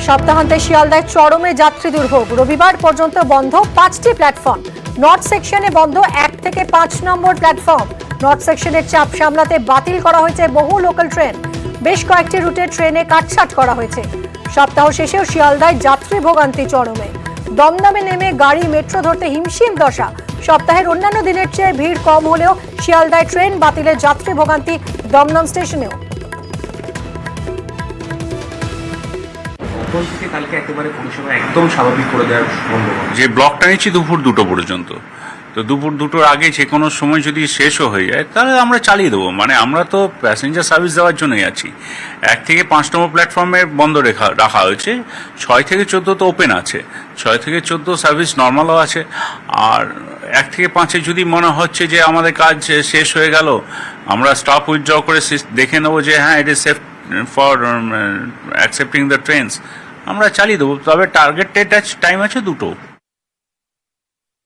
সপ্তাহান্তে শিয়ালদায় চরমে যাত্রী দুর্ভোগ। রবিবার পর্যন্ত বন্ধ 5টি প্ল্যাটফর্ম। নর্থ সেকশনে বন্ধ 1 থেকে 5 নম্বর প্ল্যাটফর্ম। নর্থ সেকশনের চাপ সামলাতে বাতিল করা হয়েছে বহু লোকাল ট্রেন। বেশ কয়েকটি রুটে ট্রেনে কাটছাঁট করা হয়েছে। সপ্তাহ শেষেও শিয়ালদায় যাত্রী ভোগান্তি চরমে। দমদমে নেমে গাড়ি মেট্রো ধরতে হিমশিম দশা। সপ্তাহের অন্যান্য দিনের চেয়ে ভিড় কম হলেও শিয়ালদায় ট্রেন বাতিলের যাত্রী ভোগান্তি দমদম স্টেশনেও। কালকে একেবারে পরিষেবা একদম স্বাভাবিক করে দেওয়ার সম্ভাবনা যে ব্লকটা নিচ্ছি দুপুর 2টো পর্যন্ত, তো দুপুর 2টোর আগে যে কোনো সময় যদি শেষও হয়ে যায় তাহলে আমরা চালিয়ে দেবো। মানে আমরা তো প্যাসেঞ্জার সার্ভিস দেওয়ার জন্যই আছি। 1 থেকে 5 নম্বর প্ল্যাটফর্মে বন্ধ রাখা হয়েছে। 6 থেকে 14 তো ওপেন আছে, 6 থেকে 14 সার্ভিস নর্মালও আছে। আর 1 থেকে 5-এ যদি মনে হচ্ছে যে আমাদের কাজ শেষ হয়ে গেল, আমরা স্টপ উইথড্র করে দেখে নেবো যে হ্যাঁ it is safe for accepting the trains, আমরা চালিয়ে দেবো। তবে টার্গেটেড টাইম আছে 2টো।